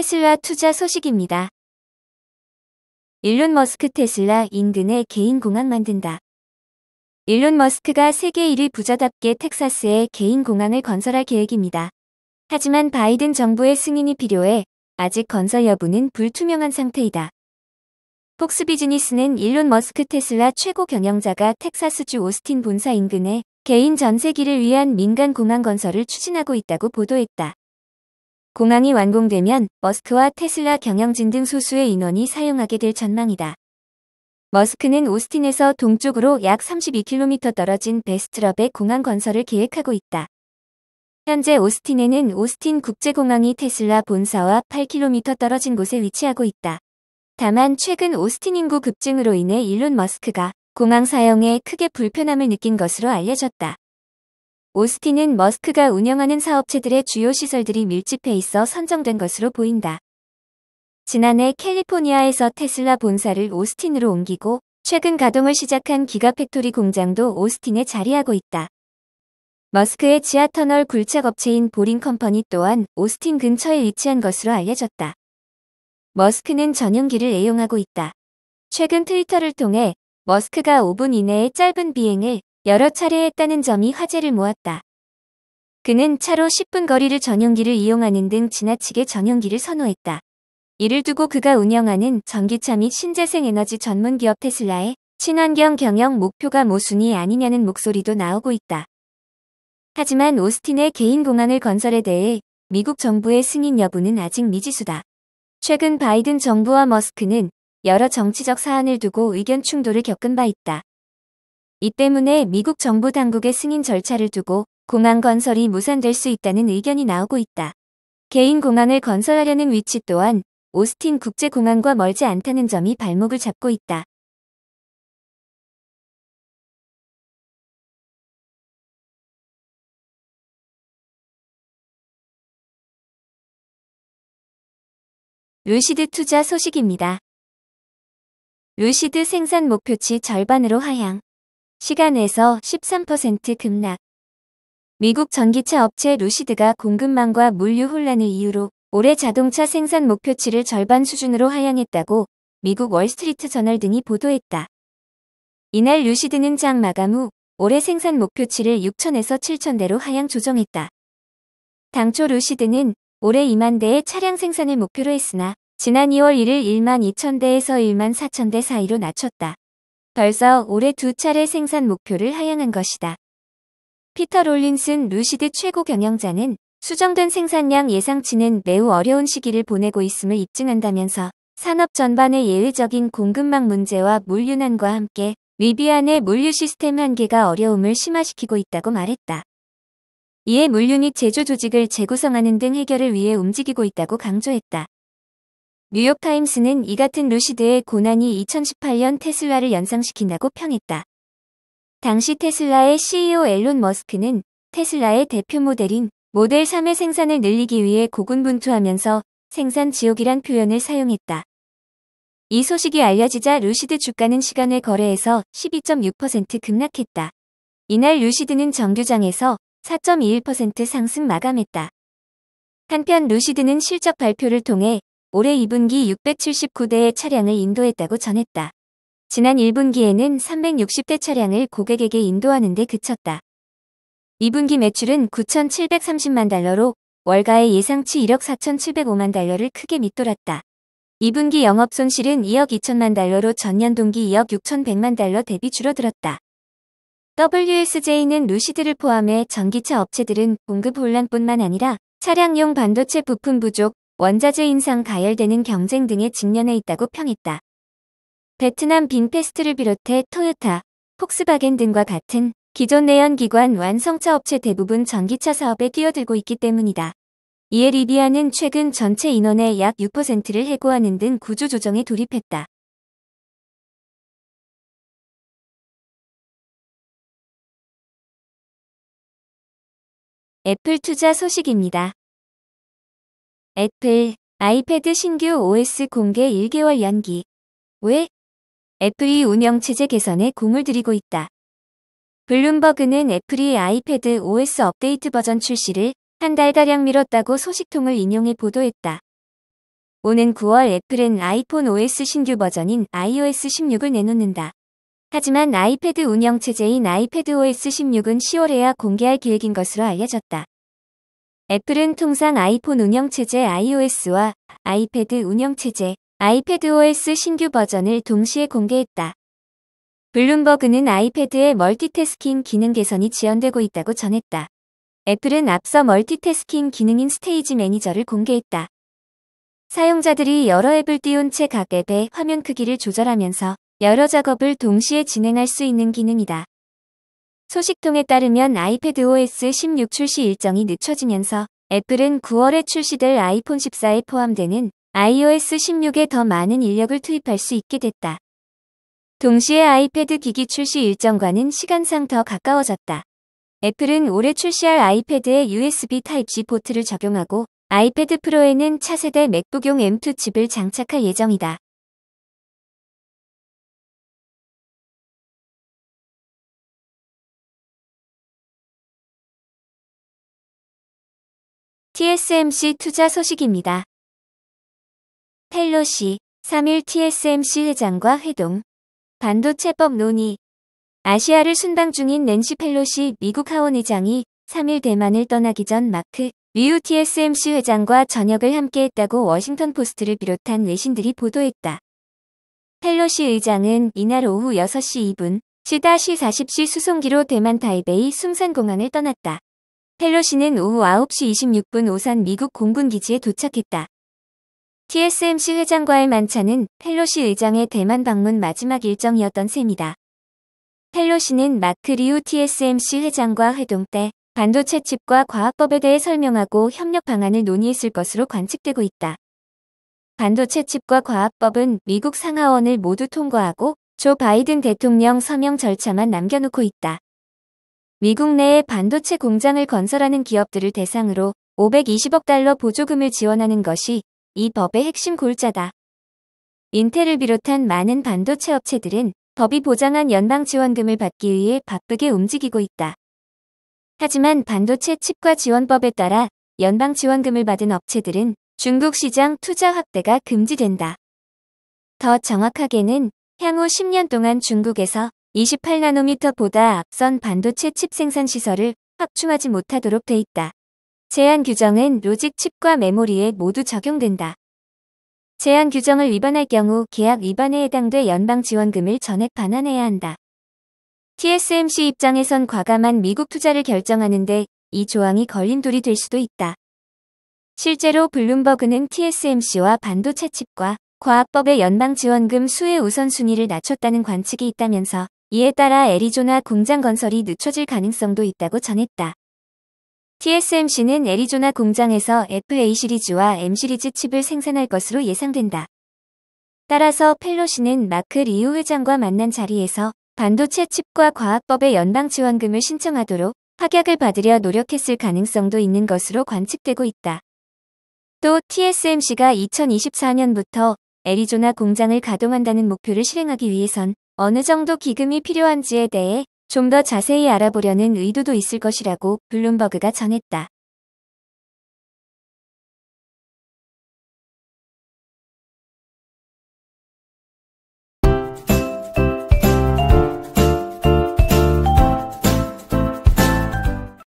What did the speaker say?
테슬라 투자 소식입니다. 일론 머스크 테슬라 인근에 개인 공항 만든다. 일론 머스크가 세계 1위 부자답게 텍사스에 개인 공항을 건설할 계획입니다. 하지만 바이든 정부의 승인이 필요해 아직 건설 여부는 불투명한 상태이다. 폭스 비즈니스는 일론 머스크 테슬라 최고 경영자가 텍사스주 오스틴 본사 인근에 개인 전세기를 위한 민간 공항 건설을 추진하고 있다고 보도했다. 공항이 완공되면 머스크와 테슬라 경영진 등 소수의 인원이 사용하게 될 전망이다. 머스크는 오스틴에서 동쪽으로 약 32km 떨어진 베스트럽의 공항 건설을 계획하고 있다. 현재 오스틴에는 오스틴 국제공항이 테슬라 본사와 8km 떨어진 곳에 위치하고 있다. 다만 최근 오스틴 인구 급증으로 인해 일론 머스크가 공항 사용에 크게 불편함을 느낀 것으로 알려졌다. 오스틴은 머스크가 운영하는 사업체들의 주요 시설들이 밀집해 있어 선정된 것으로 보인다. 지난해 캘리포니아에서 테슬라 본사를 오스틴으로 옮기고 최근 가동을 시작한 기가팩토리 공장도 오스틴에 자리하고 있다. 머스크의 지하터널 굴착업체인 보링컴퍼니 또한 오스틴 근처에 위치한 것으로 알려졌다. 머스크는 전용기를 애용하고 있다. 최근 트위터를 통해 머스크가 5분 이내의 짧은 비행을 여러 차례 했다는 점이 화제를 모았다. 그는 차로 10분 거리를 전용기를 이용하는 등 지나치게 전용기를 선호했다. 이를 두고 그가 운영하는 전기차 및 신재생 에너지 전문 기업 테슬라의 친환경 경영 목표가 모순이 아니냐는 목소리도 나오고 있다. 하지만 오스틴의 개인 공항을 건설에 대해 미국 정부의 승인 여부는 아직 미지수다. 최근 바이든 정부와 머스크는 여러 정치적 사안을 두고 의견 충돌을 겪은 바 있다. 이 때문에 미국 정부 당국의 승인 절차를 두고 공항 건설이 무산될 수 있다는 의견이 나오고 있다. 개인 공항을 건설하려는 위치 또한 오스틴 국제공항과 멀지 않다는 점이 발목을 잡고 있다. 루시드 투자 소식입니다. 루시드 생산 목표치 절반으로 하향. 시간에서 13% 급락. 미국 전기차 업체 루시드가 공급망과 물류 혼란을 이유로 올해 자동차 생산 목표치를 절반 수준으로 하향했다고 미국 월스트리트 저널 등이 보도했다. 이날 루시드는 장 마감 후 올해 생산 목표치를 6천에서 7천대로 하향 조정했다. 당초 루시드는 올해 2만 대의 차량 생산을 목표로 했으나 지난 2월 1일 1만 2천 대에서 1만 4천 대 사이로 낮췄다. 벌써 올해 두 차례 생산 목표를 하향한 것이다. 피터 롤린슨 루시드 최고 경영자는 수정된 생산량 예상치는 매우 어려운 시기를 보내고 있음을 입증한다면서 산업 전반의 예외적인 공급망 문제와 물류난과 함께 리비안의 물류 시스템 한계가 어려움을 심화시키고 있다고 말했다. 이에 물류 및 제조 조직을 재구성하는 등 해결을 위해 움직이고 있다고 강조했다. 뉴욕타임스는 이 같은 루시드의 고난이 2018년 테슬라를 연상시킨다고 평했다. 당시 테슬라의 CEO 일론 머스크는 테슬라의 대표 모델인 모델 3의 생산을 늘리기 위해 고군분투하면서 생산 지옥이란 표현을 사용했다. 이 소식이 알려지자 루시드 주가는 시간외 거래에서 12.6% 급락했다. 이날 루시드는 정규장에서 4.21% 상승 마감했다. 한편 루시드는 실적 발표를 통해 올해 2분기 679대의 차량을 인도했다고 전했다. 지난 1분기에는 360대 차량을 고객에게 인도하는 데 그쳤다. 2분기 매출은 9,730만 달러로 월가의 예상치 1억 4,705만 달러를 크게 밑돌았다. 2분기 영업손실은 2억 2천만 달러로 전년 동기 2억 6,100만 달러 대비 줄어들었다. WSJ는 루시드를 포함해 전기차 업체들은 공급 혼란뿐만 아니라 차량용 반도체 부품 부족, 원자재 인상 가열되는 경쟁 등에 직면해 있다고 평했다. 베트남 빈페스트를 비롯해 토요타, 폭스바겐 등과 같은 기존 내연기관 완성차 업체 대부분 전기차 사업에 뛰어들고 있기 때문이다. 이에 리비안은 최근 전체 인원의 약 6%를 해고하는 등 구조조정에 돌입했다. 애플 투자 소식입니다. 애플, 아이패드 신규 OS 공개 1개월 연기. 왜? 애플이 운영체제 개선에 공을 들이고 있다. 블룸버그는 애플이 아이패드 OS 업데이트 버전 출시를 한 달가량 미뤘다고 소식통을 인용해 보도했다. 오는 9월 애플은 아이폰 OS 신규 버전인 iOS 16을 내놓는다. 하지만 아이패드 운영체제인 iPadOS 16은 10월에야 공개할 계획인 것으로 알려졌다. 애플은 통상 아이폰 운영체제 iOS와 아이패드 운영체제 iPadOS 신규 버전을 동시에 공개했다. 블룸버그는 아이패드의 멀티태스킹 기능 개선이 지연되고 있다고 전했다. 애플은 앞서 멀티태스킹 기능인 스테이지 매니저를 공개했다. 사용자들이 여러 앱을 띄운 채 각 앱의 화면 크기를 조절하면서 여러 작업을 동시에 진행할 수 있는 기능이다. 소식통에 따르면 iPadOS 16 출시 일정이 늦춰지면서 애플은 9월에 출시될 아이폰 14에 포함되는 iOS 16에 더 많은 인력을 투입할 수 있게 됐다. 동시에 아이패드 기기 출시 일정과는 시간상 더 가까워졌다. 애플은 올해 출시할 아이패드에 USB Type-C 포트를 적용하고 아이패드 프로에는 차세대 맥북용 M2 칩을 장착할 예정이다. TSMC 투자 소식입니다. 펠로시 3일 TSMC 회장과 회동. 반도체법 논의. 아시아를 순방 중인 낸시 펠로시 미국 하원 의장이 3일 대만을 떠나기 전 마크 류 TSMC 회장과 저녁을 함께했다고 워싱턴 포스트를 비롯한 외신들이 보도했다. 펠로시 의장은 이날 오후 6시 2분 C-40C 수송기로 대만 타이베이 숭산공항을 떠났다. 펠로시는 오후 9시 26분 오산 미국 공군기지에 도착했다. TSMC 회장과의 만찬은 펠로시 의장의 대만 방문 마지막 일정이었던 셈이다. 펠로시는 마크 류 TSMC 회장과 회동 때 반도체 칩과 과학법에 대해 설명하고 협력 방안을 논의했을 것으로 관측되고 있다. 반도체 칩과 과학법은 미국 상하원을 모두 통과하고 조 바이든 대통령 서명 절차만 남겨놓고 있다. 미국 내에 반도체 공장을 건설하는 기업들을 대상으로 520억 달러 보조금을 지원하는 것이 이 법의 핵심 골자다. 인텔을 비롯한 많은 반도체 업체들은 법이 보장한 연방 지원금을 받기 위해 바쁘게 움직이고 있다. 하지만 반도체 칩과 지원법에 따라 연방 지원금을 받은 업체들은 중국 시장 투자 확대가 금지된다. 더 정확하게는 향후 10년 동안 중국에서 28나노미터보다 앞선 반도체 칩 생산 시설을 확충하지 못하도록 돼 있다. 제한 규정은 로직 칩과 메모리에 모두 적용된다. 제한 규정을 위반할 경우 계약 위반에 해당돼 연방 지원금을 전액 반환해야 한다. TSMC 입장에선 과감한 미국 투자를 결정하는데 이 조항이 걸림돌이 될 수도 있다. 실제로 블룸버그는 TSMC와 반도체 칩과 과학법의 연방 지원금 수혜 우선순위를 낮췄다는 관측이 있다면서 이에 따라 애리조나 공장 건설이 늦춰질 가능성도 있다고 전했다. TSMC는 애리조나 공장에서 애플 A 시리즈와 M 시리즈 칩을 생산할 것으로 예상된다. 따라서 펠로시는 마크 리우 회장과 만난 자리에서 반도체 칩과 과학법의 연방 지원금을 신청하도록 확약을 받으려 노력했을 가능성도 있는 것으로 관측되고 있다. 또 TSMC가 2024년부터 애리조나 공장을 가동한다는 목표를 실행하기 위해선 어느 정도 기금이 필요한지에 대해 좀 더 자세히 알아보려는 의도도 있을 것이라고 블룸버그가 전했다.